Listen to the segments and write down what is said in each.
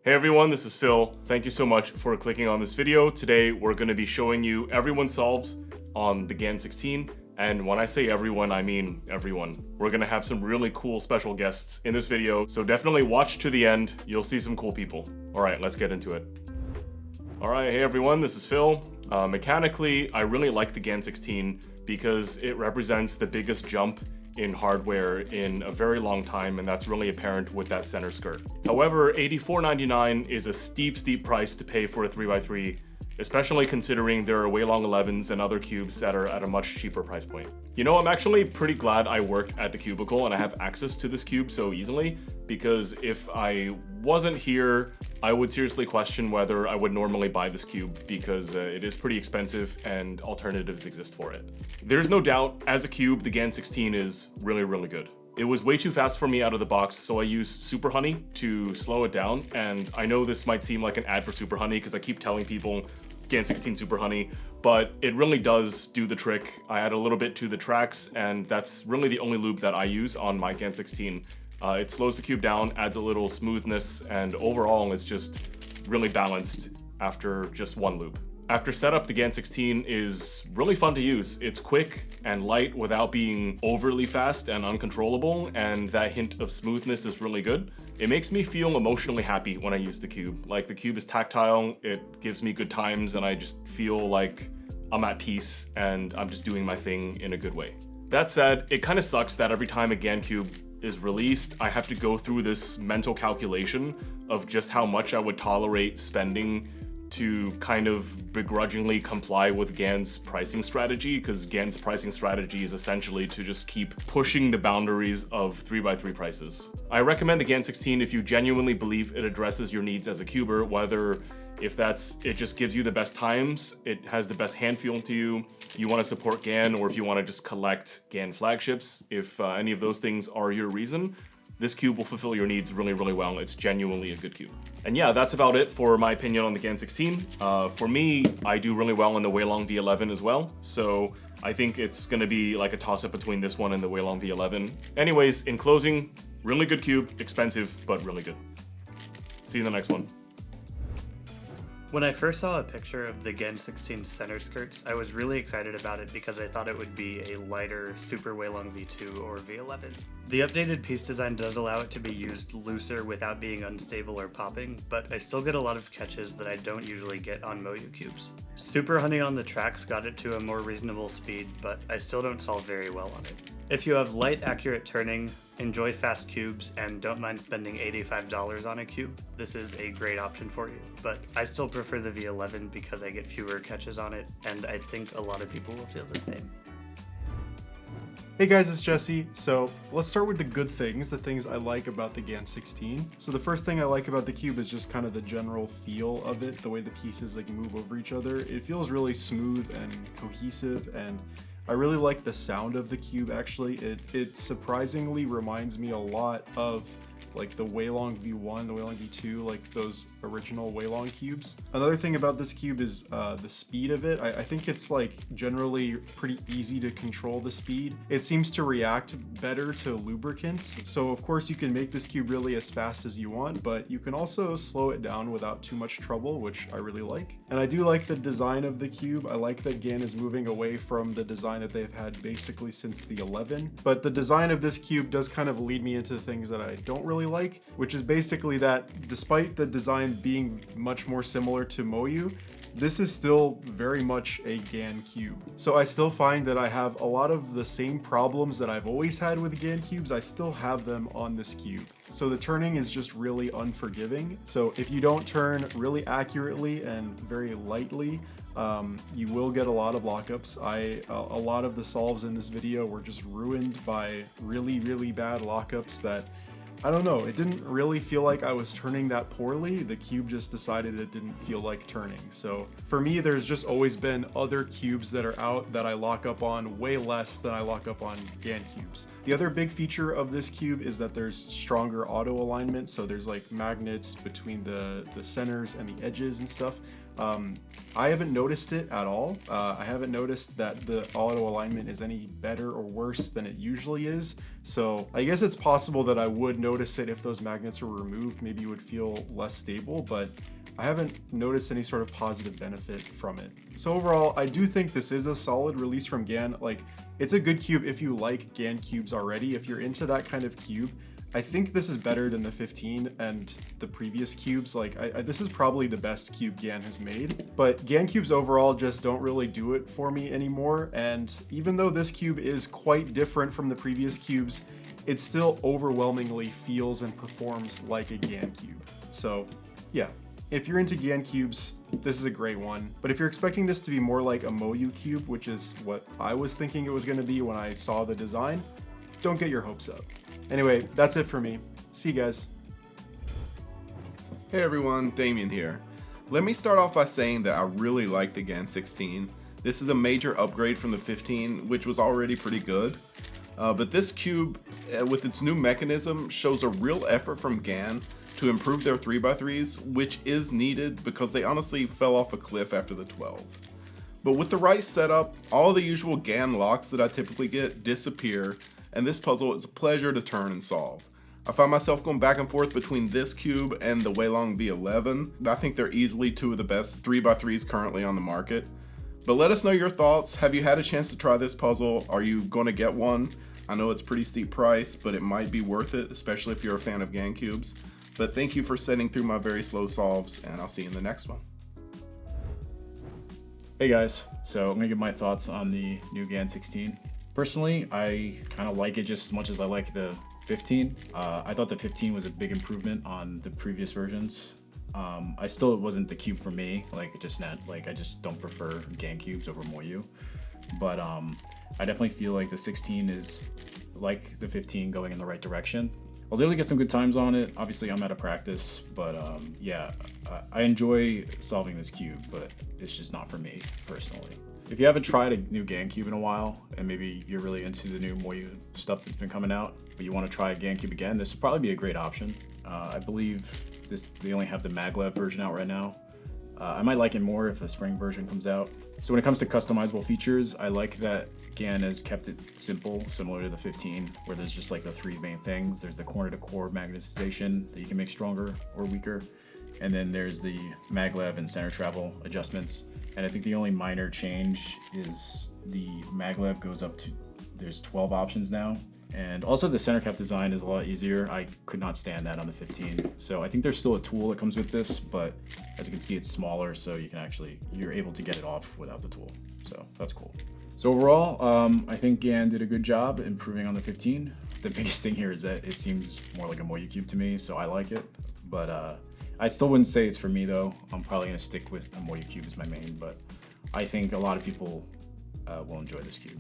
Hey everyone, this is Phil. Thank you so much for clicking on this video. Today we're going to be showing you everyone solves on the GAN 16. And when I say everyone, I mean everyone. We're going to have some really cool special guests in this video, so definitely watch to the end. You'll see some cool people. Alright, let's get into it. Alright, hey everyone, this is Phil. Mechanically, I really like the GAN 16 because it represents the biggest jump in hardware in a very long time, and that's really apparent with that center skirt. However, $84.99 is a steep price to pay for a 3x3, especially considering there are Weilong 11s and other cubes that are at a much cheaper price point. You know, I'm actually pretty glad I work at TheCubicle and I have access to this cube so easily, because if I wasn't here, I would seriously question whether I would normally buy this cube, because it is pretty expensive and alternatives exist for it. There's no doubt, as a cube, the GAN 16 is really good. It was way too fast for me out of the box, so I used Super Honey to slow it down, and I know this might seem like an ad for Super Honey because I keep telling people GAN 16 Super Honey, but it really does do the trick. I add a little bit to the tracks, and that's really the only loop that I use on my GAN 16. It slows the cube down, adds a little smoothness, and overall it's just really balanced after just one loop. After setup, the GAN 16 is really fun to use. It's quick and light without being overly fast and uncontrollable, and that hint of smoothness is really good. It makes me feel emotionally happy when I use the cube. Like, the cube is tactile, it gives me good times, and I just feel like I'm at peace and I'm just doing my thing in a good way. That said, it kind of sucks that every time a GAN cube is released, I have to go through this mental calculation of just how much I would tolerate spending to kind of begrudgingly comply with GAN's pricing strategy, because GAN's pricing strategy is essentially to just keep pushing the boundaries of 3x3 prices. I recommend the GAN 16 if you genuinely believe it addresses your needs as a cuber, whether if it just gives you the best times, it has the best hand feel to you, you want to support GAN, or if you want to just collect GAN flagships. If any of those things are your reason, this cube will fulfill your needs really well. It's genuinely a good cube. And yeah, that's about it for my opinion on the GAN 16. For me, I do really well in the Weilong V11 as well, so I think it's gonna be like a toss-up between this one and the Weilong V11. Anyways, in closing, really good cube, expensive, but really good. See you in the next one. When I first saw a picture of the GAN 16 center skirts, I was really excited about it because I thought it would be a lighter Super Weilong V2 or V11. The updated piece design does allow it to be used looser without being unstable or popping, but I still get a lot of catches that I don't usually get on Moyu cubes. Super Honey on the tracks got it to a more reasonable speed, but I still don't solve very well on it. If you have light, accurate turning, enjoy fast cubes, and don't mind spending $85 on a cube, this is a great option for you. But I still prefer the V11 because I get fewer catches on it, and I think a lot of people will feel the same. Hey guys, it's Jesse. So let's start with the good things, the things I like about the GAN 16. So the first thing I like about the cube is just kind of the general feel of it, the way the pieces like move over each other. It feels really smooth and cohesive, and I really like the sound of the cube actually. It surprisingly reminds me a lot of like the Weilong V1, the Weilong V2, like those original Weilong cubes. Another thing about this cube is the speed of it. I think it's like generally pretty easy to control the speed. It seems to react better to lubricants. So of course you can make this cube really as fast as you want, but you can also slow it down without too much trouble, which I really like. And I do like the design of the cube. I like that GAN is moving away from the design that they've had basically since the 11. But the design of this cube does kind of lead me into the things that I don't really like, which is basically that despite the design being much more similar to Moyu, this is still very much a GAN cube. So I still find that I have a lot of the same problems that I've always had with GAN cubes. I still have them on this cube. So the turning is just really unforgiving. So if you don't turn really accurately and very lightly, you will get a lot of lockups. A lot of the solves in this video were just ruined by really bad lockups that, I don't know, it didn't really feel like I was turning that poorly. The cube just decided it didn't feel like turning. So for me, there's just always been other cubes that are out that I lock up on way less than I lock up on GAN cubes. The other big feature of this cube is that there's stronger auto alignment. So there's like magnets between the centers and the edges and stuff. I haven't noticed it at all. I haven't noticed that the auto alignment is any better or worse than it usually is. So I guess it's possible that I would notice it if those magnets were removed. Maybe it would feel less stable, but I haven't noticed any sort of positive benefit from it. So overall, I do think this is a solid release from GAN. Like, it's a good cube if you like GAN cubes already. If you're into that kind of cube, I think this is better than the 15 and the previous cubes. Like, this is probably the best cube GAN has made, but GAN cubes overall just don't really do it for me anymore. And even though this cube is quite different from the previous cubes, it still overwhelmingly feels and performs like a GAN cube. So yeah, if you're into GAN cubes, this is a great one. But if you're expecting this to be more like a Moyu cube, which is what I was thinking it was going to be when I saw the design, don't get your hopes up. Anyway, that's it for me. See you guys. Hey everyone, Damian here. Let me start off by saying that I really like the GAN 16. This is a major upgrade from the 15, which was already pretty good. But this cube, with its new mechanism, shows a real effort from GAN to improve their 3x3s, which is needed because they honestly fell off a cliff after the 12. But with the right setup, all the usual GAN locks that I typically get disappear, and this puzzle is a pleasure to turn and solve. I find myself going back and forth between this cube and the Weilong V11. I think they're easily two of the best 3x3s currently on the market. But let us know your thoughts. Have you had a chance to try this puzzle? Are you going to get one? I know it's a pretty steep price, but it might be worth it, especially if you're a fan of GAN cubes. But thank you for sitting through my very slow solves, and I'll see you in the next one. Hey guys, so I'm gonna give my thoughts on the new GAN 16. Personally, I kind of like it just as much as I like the 15. I thought the 15 was a big improvement on the previous versions. I still, it wasn't the cube for me, like it just not, like I just don't prefer GAN cubes over Moyu. But I definitely feel like the 16 is like the 15 going in the right direction. I was able to get some good times on it. Obviously I'm out of practice, but yeah, I enjoy solving this cube, but it's just not for me personally. If you haven't tried a new GAN cube in a while, and maybe you're really into the new Moyu stuff that's been coming out, but you want to try a GAN cube again, this would probably be a great option. I believe they only have the maglev version out right now. I might like it more if a spring version comes out. So when it comes to customizable features, I like that GAN has kept it simple, similar to the 15, where there's just like the three main things. There's the corner to core magnetization that you can make stronger or weaker. And then there's the maglev and center travel adjustments. And I think the only minor change is the maglev goes up to, there's 12 options now. And also the center cap design is a lot easier. I could not stand that on the 15. So I think there's still a tool that comes with this, but as you can see, it's smaller, so you can actually, you're able to get it off without the tool. So that's cool. So overall, I think GAN did a good job improving on the 15. The biggest thing here is that it seems more like a Moyu cube to me, so I like it. But I still wouldn't say it's for me though. I'm probably gonna stick with a Moyu cube as my main, but I think a lot of people will enjoy this cube.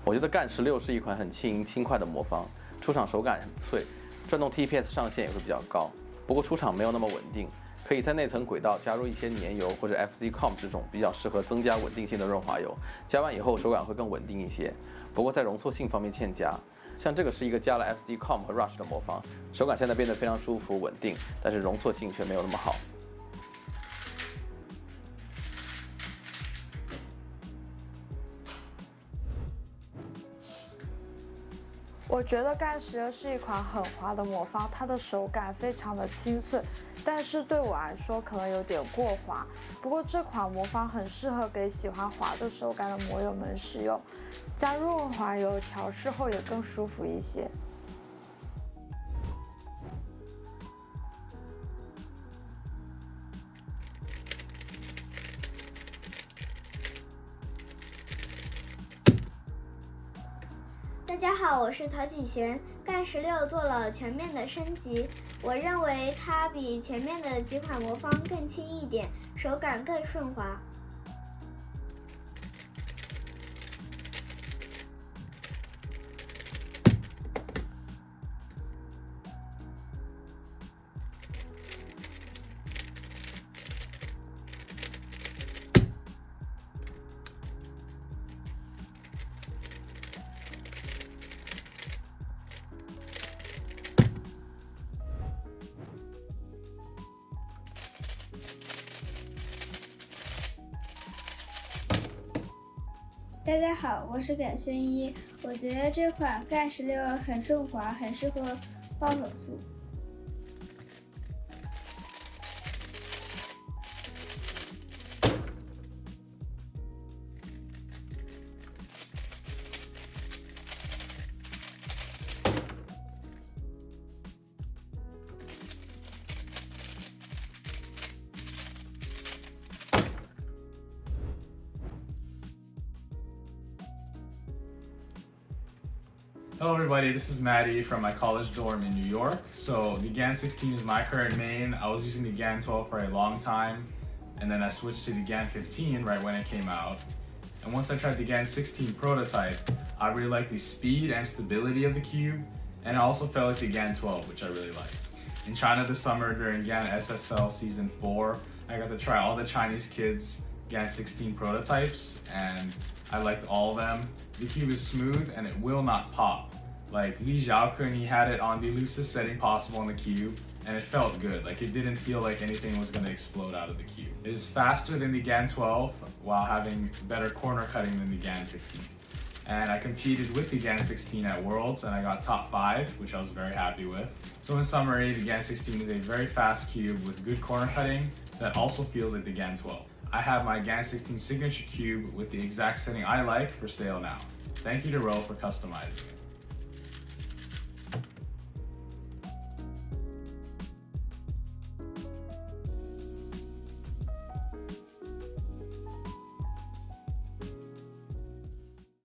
我觉得GAN 16是一款很轻盈轻快的魔方，出厂手感很脆，转动 TPS 上限也会比较高。不过出厂没有那么稳定，可以在内层轨道加入一些粘油或者 FZCOM 这种比较适合增加稳定性的润滑油，加完以后手感会更稳定一些。不过在容错性方面欠佳，像这个是一个加了 FZCOM 和 Rush 的魔方，手感现在变得非常舒服稳定，但是容错性却没有那么好。 我觉得GAN 16是一款很滑的魔方，它的手感非常的清脆，但是对我来说可能有点过滑。不过这款魔方很适合给喜欢滑的手感的魔友们使用，加入润滑油调试后也更舒服一些。 大家好，我是曹启璇。GAN 16做了全面的升级，我认为它比前面的几款魔方更轻一点，手感更顺滑。大家好，我是耿轩一。我觉得这款GAN 16很顺滑，很适合爆手速。Hello everybody, this is Matty from my college dorm in New York. So the GAN 16 is my current main. I was using the GAN 12 for a long time, and then I switched to the GAN 15 right when it came out. And once I tried the GAN 16 prototype, I really liked the speed and stability of the cube, and I also felt like the GAN 12, which I really liked. In China this summer during GAN SSL Season 4, I got to try all the Chinese kids' GAN 16 prototypes, and I liked all of them. The cube is smooth and it will not pop. Like Li Xiaokun, he had it on the loosest setting possible on the cube, and it felt good. Like it didn't feel like anything was gonna explode out of the cube. It is faster than the GAN 12 while having better corner cutting than the GAN 15. And I competed with the GAN 16 at Worlds and I got top 5, which I was very happy with. So in summary, the GAN 16 is a very fast cube with good corner cutting that also feels like the GAN 12. I have my GAN 16 signature cube with the exact setting I like for sale now. Thank you to Rowe for customizing it.